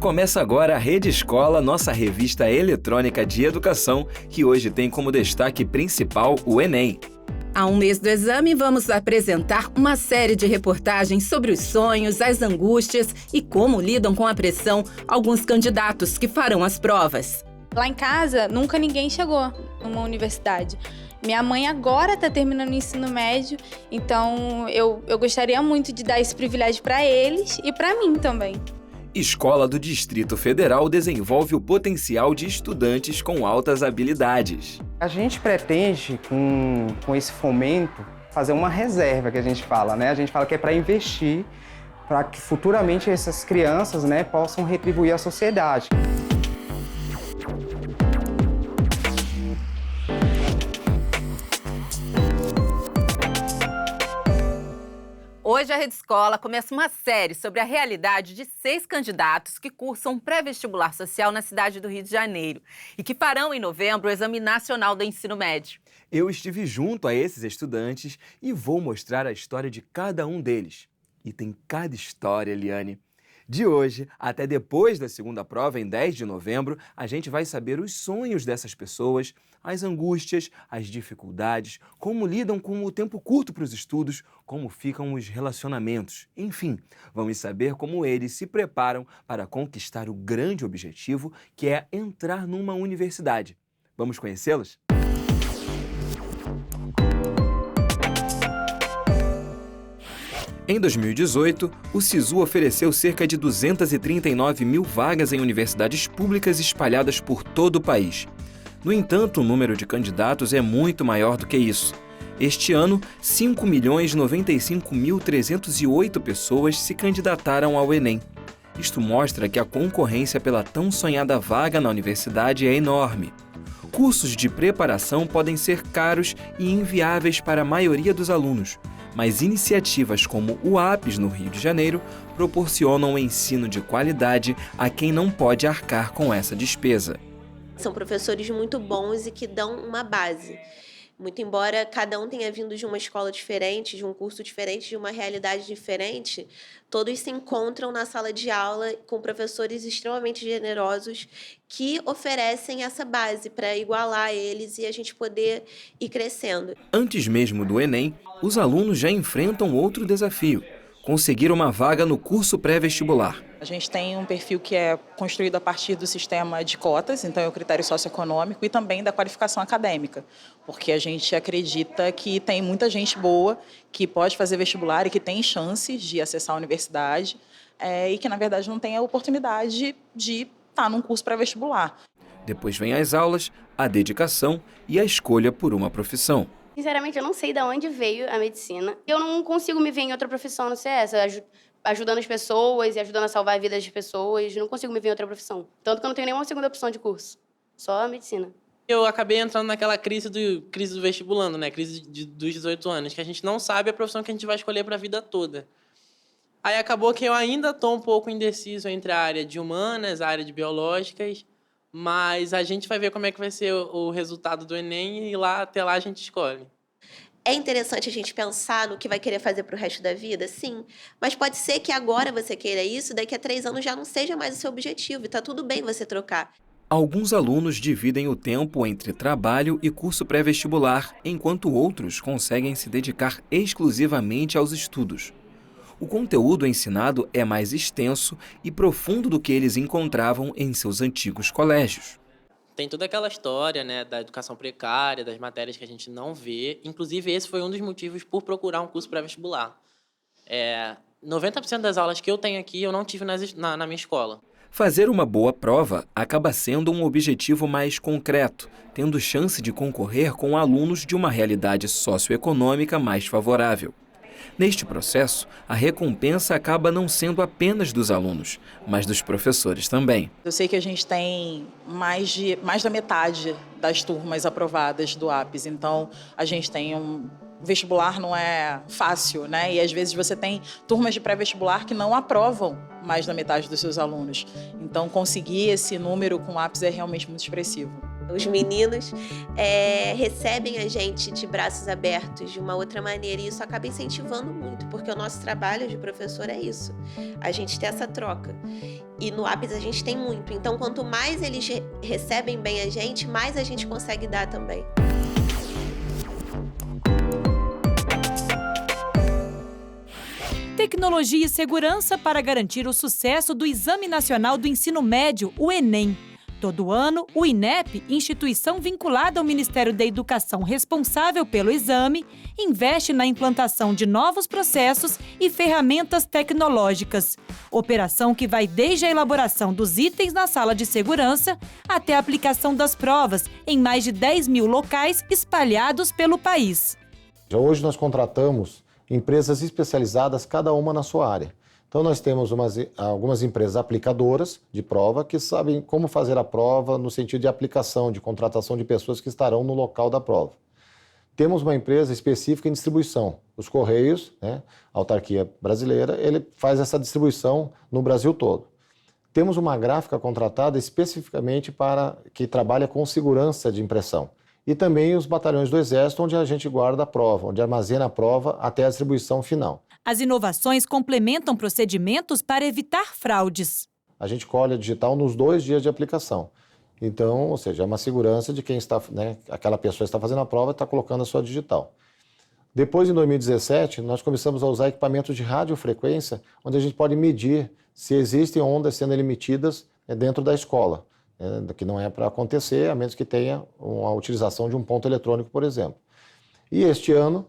Começa agora a Rede Escola, nossa revista eletrônica de educação, que hoje tem como destaque principal o Enem. Há um mês do exame, vamos apresentar uma série de reportagens sobre os sonhos, as angústias e como lidam com a pressão alguns candidatos que farão as provas. Lá em casa, nunca ninguém chegou numa universidade. Minha mãe agora está terminando o ensino médio, então eu gostaria muito de dar esse privilégio para eles e para mim também. Escola do Distrito Federal desenvolve o potencial de estudantes com altas habilidades. A gente pretende, com esse fomento, fazer uma reserva, que a gente fala, né? A gente fala que é para investir, para que futuramente essas crianças, né, possam retribuir à sociedade. Hoje a Rede Escola começa uma série sobre a realidade de 6 candidatos que cursam pré-vestibular social na cidade do Rio de Janeiro e que farão em novembro o Exame Nacional do Ensino Médio. Eu estive junto a esses estudantes e vou mostrar a história de cada um deles. E tem cada história, Eliane. De hoje até depois da segunda prova, em 10 de novembro, a gente vai saber os sonhos dessas pessoas, as angústias, as dificuldades, como lidam com o tempo curto para os estudos, como ficam os relacionamentos. Enfim, vamos saber como eles se preparam para conquistar o grande objetivo, que é entrar numa universidade. Vamos conhecê-los? Em 2018, o SISU ofereceu cerca de 239 mil vagas em universidades públicas espalhadas por todo o país. No entanto, o número de candidatos é muito maior do que isso. Este ano, 5.095.308 pessoas se candidataram ao Enem. Isto mostra que a concorrência pela tão sonhada vaga na universidade é enorme. Cursos de preparação podem ser caros e inviáveis para a maioria dos alunos, mas iniciativas como o APES no Rio de Janeiro proporcionam um ensino de qualidade a quem não pode arcar com essa despesa. São professores muito bons e que dão uma base. Muito embora cada um tenha vindo de uma escola diferente, de um curso diferente, de uma realidade diferente, todos se encontram na sala de aula com professores extremamente generosos que oferecem essa base para igualar eles e a gente poder ir crescendo. Antes mesmo do Enem, os alunos já enfrentam outro desafio: conseguir uma vaga no curso pré-vestibular. A gente tem um perfil que é construído a partir do sistema de cotas, então é o critério socioeconômico e também da qualificação acadêmica, porque a gente acredita que tem muita gente boa que pode fazer vestibular e que tem chances de acessar a universidade e que, na verdade, não tem a oportunidade de estar num curso pré-vestibular. Depois vem as aulas, a dedicação e a escolha por uma profissão. Sinceramente, eu não sei de onde veio a medicina. Eu não consigo me ver em outra profissão, não sei essa, ajudando as pessoas e ajudando a salvar a vida das pessoas. Não consigo me ver em outra profissão. Tanto que eu não tenho nenhuma segunda opção de curso. Só a medicina. Eu acabei entrando naquela crise do vestibulando, né? Dos 18 anos, que a gente não sabe a profissão que a gente vai escolher para a vida toda. Aí acabou que eu ainda estou um pouco indeciso entre a área de humanas, a área de biológicas, mas a gente vai ver como é que vai ser o resultado do Enem e até lá a gente escolhe. É interessante a gente pensar no que vai querer fazer para o resto da vida? Sim. Mas pode ser que agora você queira isso, daqui a 3 anos já não seja mais o seu objetivo. E está tudo bem você trocar. Alguns alunos dividem o tempo entre trabalho e curso pré-vestibular, enquanto outros conseguem se dedicar exclusivamente aos estudos. O conteúdo ensinado é mais extenso e profundo do que eles encontravam em seus antigos colégios. Tem toda aquela história, né, da educação precária, das matérias que a gente não vê. Inclusive, esse foi um dos motivos por procurar um curso pré-vestibular. 90% das aulas que eu tenho aqui eu não tive na minha escola. Fazer uma boa prova acaba sendo um objetivo mais concreto, tendo chance de concorrer com alunos de uma realidade socioeconômica mais favorável. Neste processo, a recompensa acaba não sendo apenas dos alunos, mas dos professores também. Eu sei que a gente tem mais da metade das turmas aprovadas do APES, então a gente tem vestibular não é fácil, né? E às vezes você tem turmas de pré-vestibular que não aprovam mais da metade dos seus alunos. Então conseguir esse número com o APES é realmente muito expressivo. Os meninos recebem a gente de braços abertos de uma outra maneira e isso acaba incentivando muito, porque o nosso trabalho de professor é isso, a gente tem essa troca. E no APES a gente tem muito, então quanto mais eles recebem bem a gente, mais a gente consegue dar também. Tecnologia e segurança para garantir o sucesso do Exame Nacional do Ensino Médio, o Enem. Todo ano, o INEP, instituição vinculada ao Ministério da Educação responsável pelo exame, investe na implantação de novos processos e ferramentas tecnológicas. Operação que vai desde a elaboração dos itens na sala de segurança até a aplicação das provas em mais de 10 mil locais espalhados pelo país. Hoje nós contratamos empresas especializadas, cada uma na sua área. Então nós temos algumas empresas aplicadoras de prova que sabem como fazer a prova no sentido de aplicação, de contratação de pessoas que estarão no local da prova. Temos uma empresa específica em distribuição. Os Correios, a autarquia brasileira, ele faz essa distribuição no Brasil todo. Temos uma gráfica contratada especificamente que trabalha com segurança de impressão. E também os batalhões do Exército, onde a gente guarda a prova, onde armazena a prova até a distribuição final. As inovações complementam procedimentos para evitar fraudes. A gente colhe a digital nos 2 dias de aplicação. Então, ou seja, é uma segurança de quem está, aquela pessoa está fazendo a prova e está colocando a sua digital. Depois, em 2017, nós começamos a usar equipamentos de radiofrequência, onde a gente pode medir se existem ondas sendo emitidas dentro da escola. Que não é para acontecer, a menos que tenha a utilização de um ponto eletrônico, por exemplo. E este ano,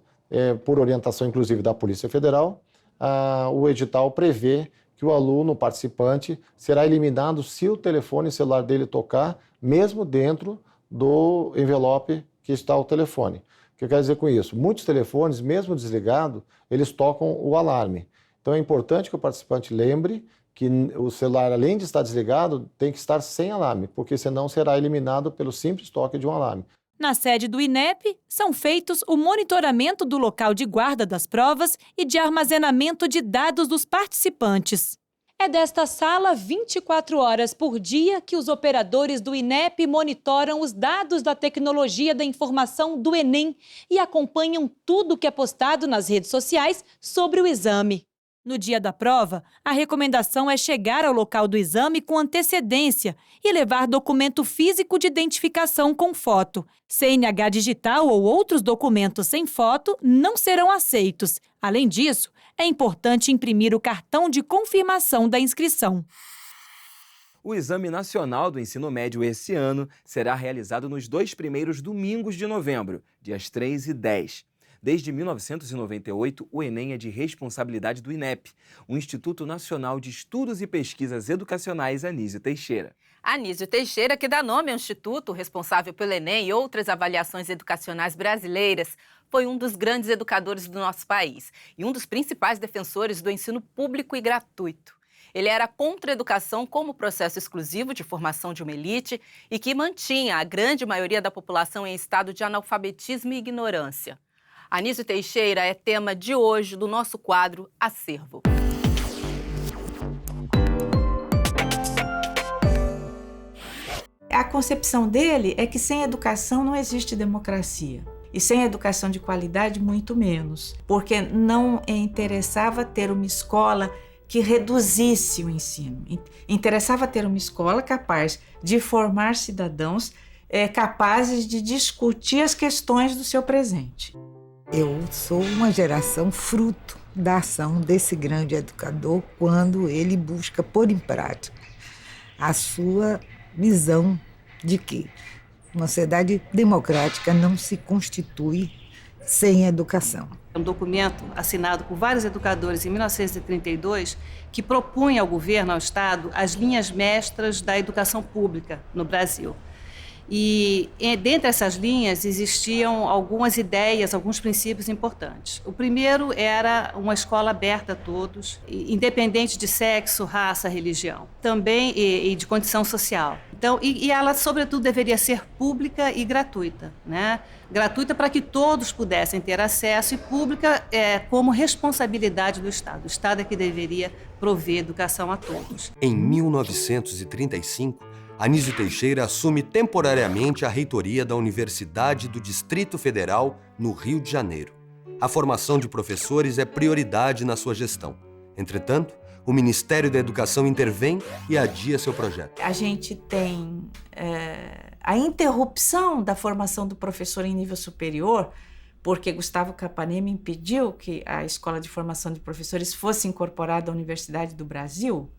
por orientação inclusive da Polícia Federal, o edital prevê que o aluno, o participante, será eliminado se o telefone celular dele tocar, mesmo dentro do envelope que está o telefone. O que eu quero dizer com isso? Muitos telefones, mesmo desligados, eles tocam o alarme. Então é importante que o participante lembre que o celular, além de estar desligado, tem que estar sem alarme, porque senão será eliminado pelo simples toque de um alarme. Na sede do INEP, são feitos o monitoramento do local de guarda das provas e de armazenamento de dados dos participantes. É desta sala, 24 horas por dia, que os operadores do INEP monitoram os dados da tecnologia da informação do Enem e acompanham tudo que é postado nas redes sociais sobre o exame. No dia da prova, a recomendação é chegar ao local do exame com antecedência e levar documento físico de identificação com foto. CNH digital ou outros documentos sem foto não serão aceitos. Além disso, é importante imprimir o cartão de confirmação da inscrição. O Exame Nacional do Ensino Médio esse ano será realizado nos 2 primeiros domingos de novembro, dias 3 e 10. Desde 1998, o Enem é de responsabilidade do INEP, o Instituto Nacional de Estudos e Pesquisas Educacionais Anísio Teixeira. Anísio Teixeira, que dá nome ao instituto responsável pelo Enem e outras avaliações educacionais brasileiras, foi um dos grandes educadores do nosso país e um dos principais defensores do ensino público e gratuito. Ele era contra a educação como processo exclusivo de formação de uma elite e que mantinha a grande maioria da população em estado de analfabetismo e ignorância. Anísio Teixeira é tema de hoje do nosso quadro Acervo. A concepção dele é que sem educação não existe democracia. E sem educação de qualidade, muito menos. Porque não interessava ter uma escola que reduzisse o ensino. Interessava ter uma escola capaz de formar cidadãos capazes de discutir as questões do seu presente. Eu sou uma geração fruto da ação desse grande educador quando ele busca pôr em prática a sua visão de que uma sociedade democrática não se constitui sem educação. É um documento assinado por vários educadores em 1932 que propunha ao governo, ao Estado, as linhas mestras da educação pública no Brasil. E dentre essas linhas existiam algumas ideias, alguns princípios importantes. O primeiro era uma escola aberta a todos, independente de sexo, raça, religião, também e de condição social. Então, e ela, sobretudo, deveria ser pública e gratuita, né? Gratuita para que todos pudessem ter acesso e pública como responsabilidade do Estado. O Estado é que deveria prover educação a todos. Em 1935, Anísio Teixeira assume temporariamente a reitoria da Universidade do Distrito Federal, no Rio de Janeiro. A formação de professores é prioridade na sua gestão. Entretanto, o Ministério da Educação intervém e adia seu projeto. A gente tem a interrupção da formação do professor em nível superior, porque Gustavo Capanema impediu que a Escola de Formação de Professores fosse incorporada à Universidade do Brasil.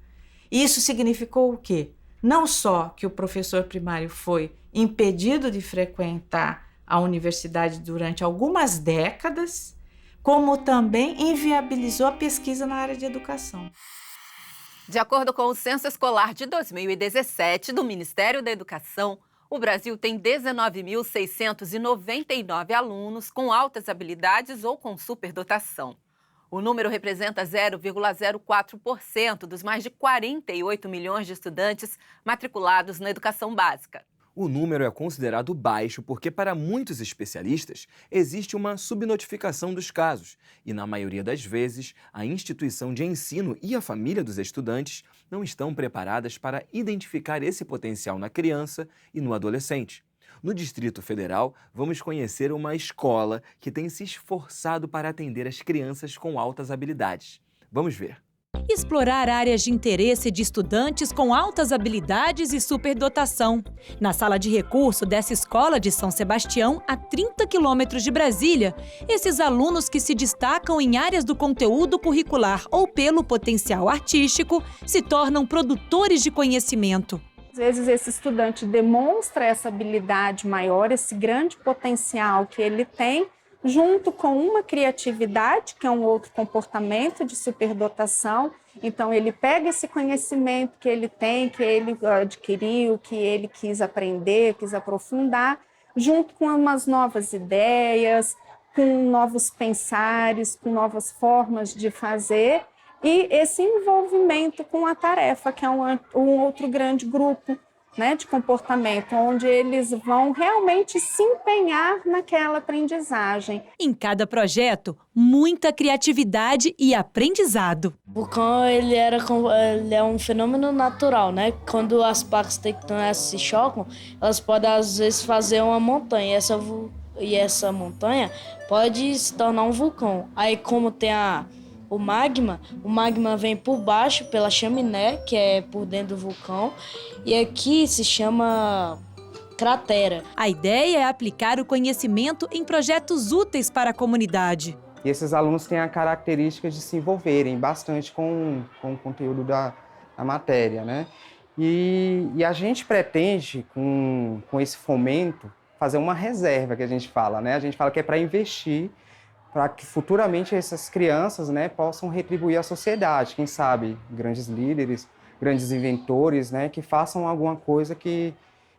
E isso significou o quê? Não só que o professor primário foi impedido de frequentar a universidade durante algumas décadas, como também inviabilizou a pesquisa na área de educação. De acordo com o Censo Escolar de 2017 do Ministério da Educação, o Brasil tem 19.699 alunos com altas habilidades ou com superdotação. O número representa 0,04% dos mais de 48 milhões de estudantes matriculados na educação básica. O número é considerado baixo porque, para muitos especialistas, existe uma subnotificação dos casos e, na maioria das vezes, a instituição de ensino e a família dos estudantes não estão preparadas para identificar esse potencial na criança e no adolescente. No Distrito Federal, vamos conhecer uma escola que tem se esforçado para atender as crianças com altas habilidades. Vamos ver. Explorar áreas de interesse de estudantes com altas habilidades e superdotação. Na sala de recurso dessa escola de São Sebastião, a 30 quilômetros de Brasília, esses alunos que se destacam em áreas do conteúdo curricular ou pelo potencial artístico se tornam produtores de conhecimento. Às vezes esse estudante demonstra essa habilidade maior, esse grande potencial que ele tem, junto com uma criatividade, que é um outro comportamento de superdotação. Então, ele pega esse conhecimento que ele tem, que ele adquiriu, que ele quis aprender, quis aprofundar, junto com umas novas ideias, com novos pensares, com novas formas de fazer, e esse envolvimento com a tarefa, que é um outro grande grupo, né, de comportamento, onde eles vão realmente se empenhar naquela aprendizagem. Em cada projeto, muita criatividade e aprendizado. O vulcão ele é um fenômeno natural, né? Quando as placas tectônicas se chocam, elas podem às vezes fazer uma montanha, e essa montanha pode se tornar um vulcão. Aí como tem o magma vem por baixo, pela chaminé, que é por dentro do vulcão, e aqui se chama cratera. A ideia é aplicar o conhecimento em projetos úteis para a comunidade. E esses alunos têm a característica de se envolverem bastante com o conteúdo da matéria, né? E a gente pretende, com esse fomento, fazer uma reserva, que a gente fala, né? A gente fala que é para investir, para que futuramente essas crianças, né, possam retribuir à sociedade, quem sabe grandes líderes, grandes inventores, né, que façam alguma coisa que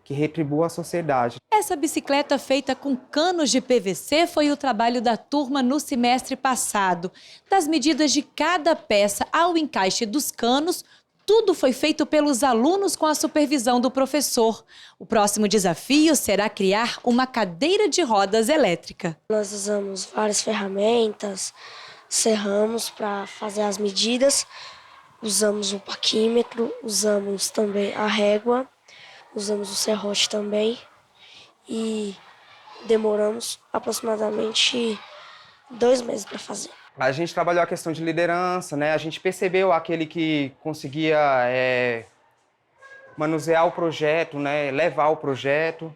retribua à sociedade. Essa bicicleta feita com canos de PVC foi o trabalho da turma no semestre passado. Das medidas de cada peça ao encaixe dos canos, tudo foi feito pelos alunos com a supervisão do professor. O próximo desafio será criar uma cadeira de rodas elétrica. Nós usamos várias ferramentas, serramos para fazer as medidas, usamos o paquímetro, usamos também a régua, usamos o serrote também e demoramos aproximadamente 2 meses para fazer. A gente trabalhou a questão de liderança, né? A gente percebeu aquele que conseguia manusear o projeto, né? Levar o projeto.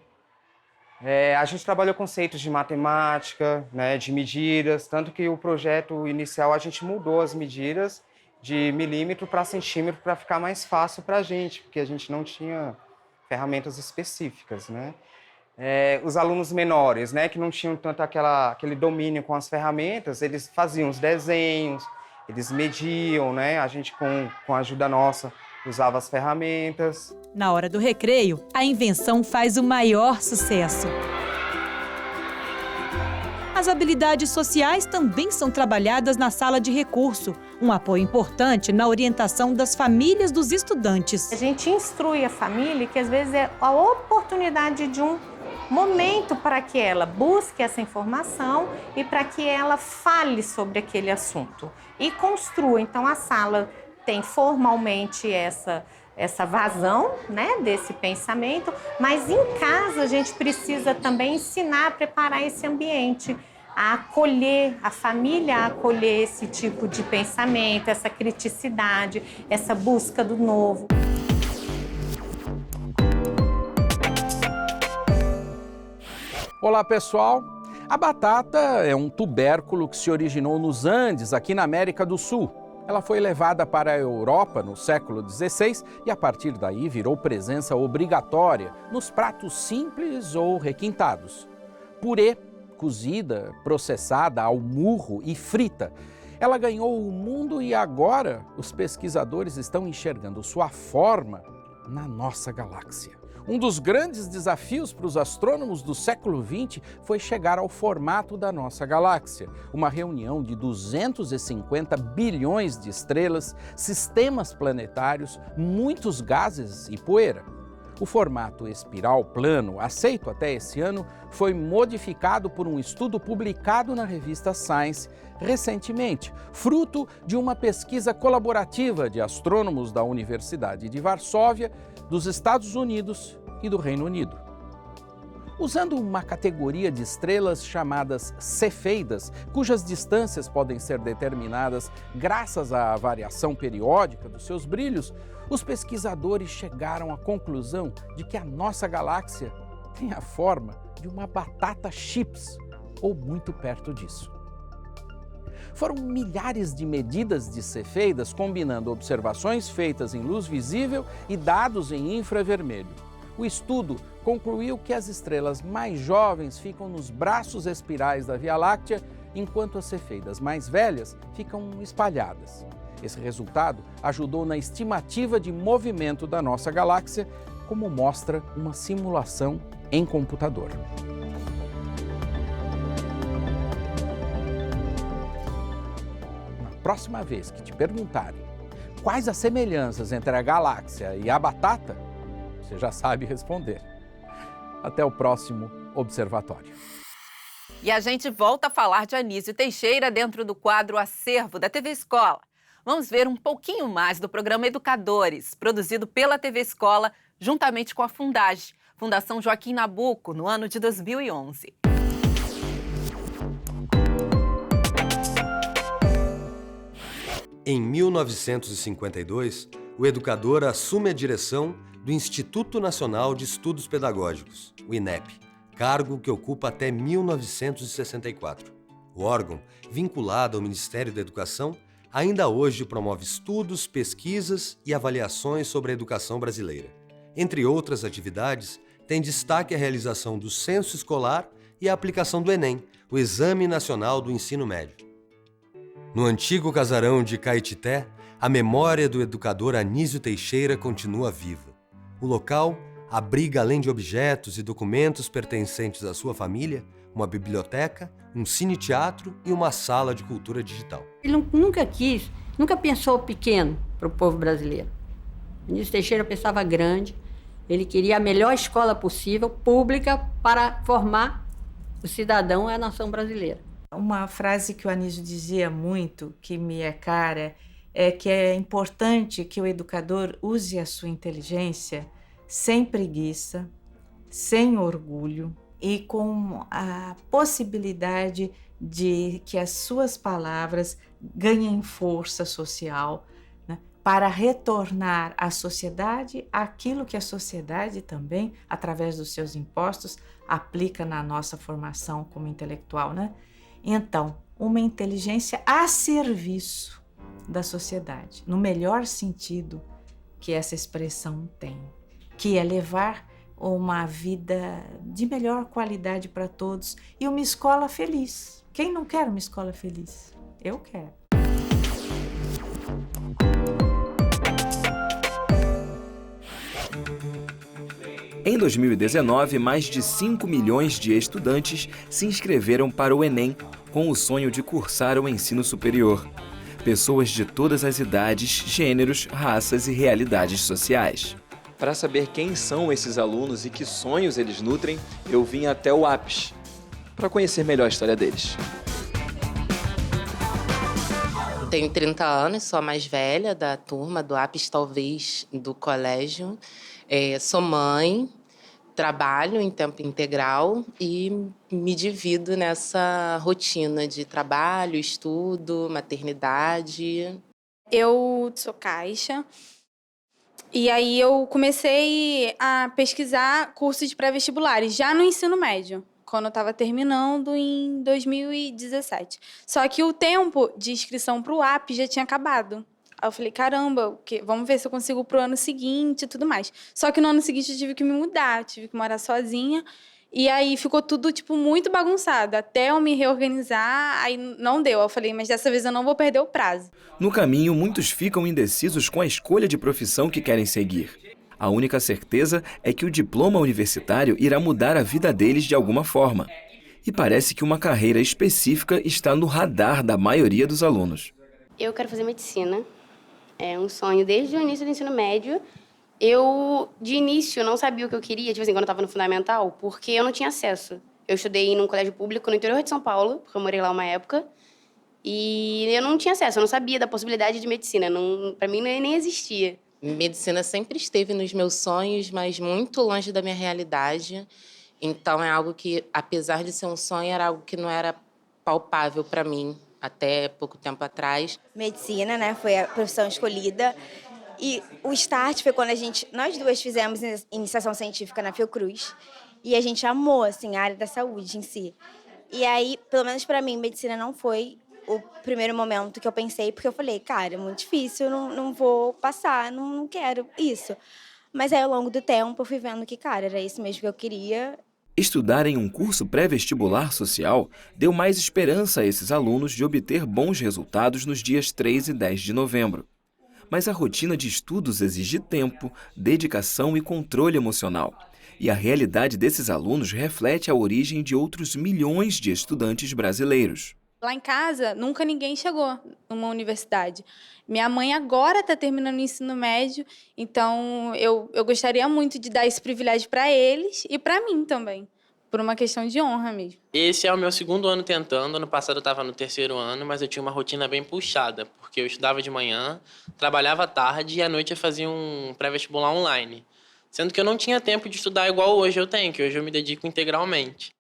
A gente trabalhou conceitos de matemática, né? De medidas, tanto que o projeto inicial a gente mudou as medidas de milímetro para centímetro para ficar mais fácil para a gente, porque a gente não tinha ferramentas específicas, né? Os alunos menores, né, que não tinham tanto aquele domínio com as ferramentas, eles faziam os desenhos, eles mediam, né? A gente, com a ajuda nossa, usava as ferramentas. Na hora do recreio, a invenção faz o maior sucesso. As habilidades sociais também são trabalhadas na sala de recurso, um apoio importante na orientação das famílias dos estudantes. A gente instrui a família que às vezes é a oportunidade de um momento para que ela busque essa informação e para que ela fale sobre aquele assunto e construa. Então, a sala tem formalmente essa essa vazão, né, desse pensamento, mas em casa a gente precisa também ensinar a preparar esse ambiente, a acolher, a família a acolher esse tipo de pensamento, essa criticidade, essa busca do novo. Olá, pessoal! A batata é um tubérculo que se originou nos Andes, aqui na América do Sul. Ela foi levada para a Europa no século XVI e, a partir daí, virou presença obrigatória nos pratos simples ou requintados. Purê, cozida, processada ao murro e frita. Ela ganhou o mundo e agora os pesquisadores estão enxergando sua forma na nossa galáxia. Um dos grandes desafios para os astrônomos do século XX foi chegar ao formato da nossa galáxia, uma reunião de 250 bilhões de estrelas, sistemas planetários, muitos gases e poeira. O formato espiral plano, aceito até esse ano, foi modificado por um estudo publicado na revista Science recentemente, fruto de uma pesquisa colaborativa de astrônomos da Universidade de Varsóvia, dos Estados Unidos e do Reino Unido. Usando uma categoria de estrelas chamadas cefeidas, cujas distâncias podem ser determinadas graças à variação periódica dos seus brilhos, os pesquisadores chegaram à conclusão de que a nossa galáxia tem a forma de uma batata chips, ou muito perto disso. Foram milhares de medidas de cefeidas, combinando observações feitas em luz visível e dados em infravermelho. O estudo concluiu que as estrelas mais jovens ficam nos braços espirais da Via Láctea, enquanto as cefeidas mais velhas ficam espalhadas. Esse resultado ajudou na estimativa de movimento da nossa galáxia, como mostra uma simulação em computador. Próxima vez que te perguntarem quais as semelhanças entre a galáxia e a batata, você já sabe responder. Até o próximo Observatório. E a gente volta a falar de Anísio Teixeira dentro do quadro Acervo da TV Escola. Vamos ver um pouquinho mais do programa Educadores, produzido pela TV Escola, juntamente com a Fundage, Fundação Joaquim Nabuco, no ano de 2011. Em 1952, o educador assume a direção do Instituto Nacional de Estudos Pedagógicos, o INEP, cargo que ocupa até 1964. O órgão, vinculado ao Ministério da Educação, ainda hoje promove estudos, pesquisas e avaliações sobre a educação brasileira. Entre outras atividades, tem destaque a realização do censo escolar e a aplicação do Enem, o Exame Nacional do Ensino Médio. No antigo casarão de Caetité, a memória do educador Anísio Teixeira continua viva. O local abriga, além de objetos e documentos pertencentes à sua família, uma biblioteca, um cine-teatro e uma sala de cultura digital. Ele nunca pensou pequeno para o povo brasileiro. Anísio Teixeira pensava grande, ele queria a melhor escola possível, pública, para formar o cidadão e a nação brasileira. Uma frase que o Anísio dizia muito, que me é cara, é que é importante que o educador use a sua inteligência sem preguiça, sem orgulho e com a possibilidade de que as suas palavras ganhem força social, né, para retornar à sociedade aquilo que a sociedade também, através dos seus impostos, aplica na nossa formação como intelectual, né? Então, uma inteligência a serviço da sociedade, no melhor sentido que essa expressão tem, que é levar uma vida de melhor qualidade para todos e uma escola feliz. Quem não quer uma escola feliz? Eu quero. Em 2019, mais de 5 milhões de estudantes se inscreveram para o Enem com o sonho de cursar o ensino superior. Pessoas de todas as idades, gêneros, raças e realidades sociais. Para saber quem são esses alunos e que sonhos eles nutrem, eu vim até o APES para conhecer melhor a história deles. Tenho 30 anos, sou a mais velha da turma, do APES, talvez, do colégio. Sou mãe, trabalho em tempo integral e me divido nessa rotina de trabalho, estudo, maternidade. Eu sou caixa. E aí eu comecei a pesquisar cursos de pré-vestibulares, já no ensino médio, quando eu estava terminando em 2017. Só que o tempo de inscrição para o AP já tinha acabado. Aí eu falei, caramba, vamos ver se eu consigo pro ano seguinte e tudo mais. Só que no ano seguinte eu tive que me mudar, tive que morar sozinha. E aí ficou tudo, muito bagunçado. Até eu me reorganizar, aí não deu. Eu falei, mas dessa vez eu não vou perder o prazo. No caminho, muitos ficam indecisos com a escolha de profissão que querem seguir. A única certeza é que o diploma universitário irá mudar a vida deles de alguma forma. E parece que uma carreira específica está no radar da maioria dos alunos. Eu quero fazer medicina. É um sonho desde o início do ensino médio. Eu, de início, não sabia o que eu queria, quando eu estava no fundamental, porque eu não tinha acesso. Eu estudei num colégio público no interior de São Paulo, porque eu morei lá uma época, e eu não tinha acesso, eu não sabia da possibilidade de medicina, para mim nem existia. Medicina sempre esteve nos meus sonhos, mas muito longe da minha realidade. Então, é algo que, apesar de ser um sonho, era algo que não era palpável para mim até pouco tempo atrás. Medicina, né, foi a profissão escolhida. E o start foi quando nós duas fizemos iniciação científica na Fiocruz. E a gente amou, assim, a área da saúde em si. E aí, pelo menos para mim, medicina não foi o primeiro momento que eu pensei, porque eu falei, cara, é muito difícil, não vou passar, não quero isso. Mas aí, ao longo do tempo, eu fui vendo que, cara, era isso mesmo que eu queria. Estudar em um curso pré-vestibular social deu mais esperança a esses alunos de obter bons resultados nos dias 3 e 10 de novembro. Mas a rotina de estudos exige tempo, dedicação e controle emocional. E a realidade desses alunos reflete a origem de outros milhões de estudantes brasileiros. Lá em casa, nunca ninguém chegou numa universidade. Minha mãe agora está terminando o ensino médio, então eu gostaria muito de dar esse privilégio para eles e para mim também, por uma questão de honra mesmo. Esse é o meu segundo ano tentando. Ano passado eu estava no terceiro ano, mas eu tinha uma rotina bem puxada, porque eu estudava de manhã, trabalhava à tarde e à noite eu fazia um pré-vestibular online. Sendo que eu não tinha tempo de estudar igual hoje eu tenho, que hoje eu me dedico integralmente.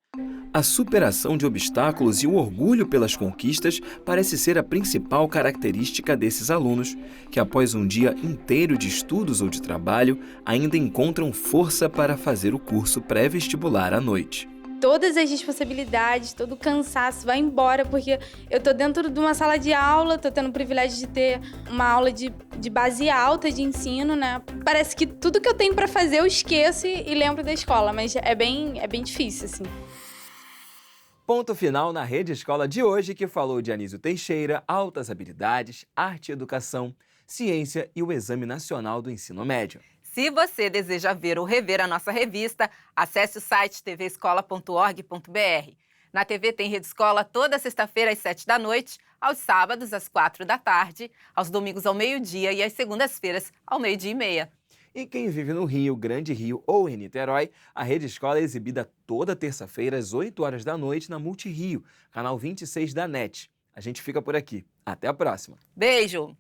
A superação de obstáculos e o orgulho pelas conquistas parece ser a principal característica desses alunos, que após um dia inteiro de estudos ou de trabalho, ainda encontram força para fazer o curso pré-vestibular à noite. Todas as responsabilidades, todo o cansaço vai embora, porque eu tô dentro de uma sala de aula, tô tendo o privilégio de ter uma aula de base alta de ensino, né? Parece que tudo que eu tenho para fazer eu esqueço e lembro da escola, mas é bem difícil, assim. Ponto final na Rede Escola de hoje, que falou de Anísio Teixeira, altas habilidades, arte e educação, ciência e o Exame Nacional do Ensino Médio. Se você deseja ver ou rever a nossa revista, acesse o site tvescola.org.br. Na TV tem Rede Escola toda sexta-feira às 7 da noite, aos sábados às 4 da tarde, aos domingos ao meio-dia e às segundas-feiras ao 12:30. E quem vive no Rio, Grande Rio ou em Niterói, a Rede Escola é exibida toda terça-feira às 8 horas da noite na Multirio, canal 26 da NET. A gente fica por aqui. Até a próxima. Beijo!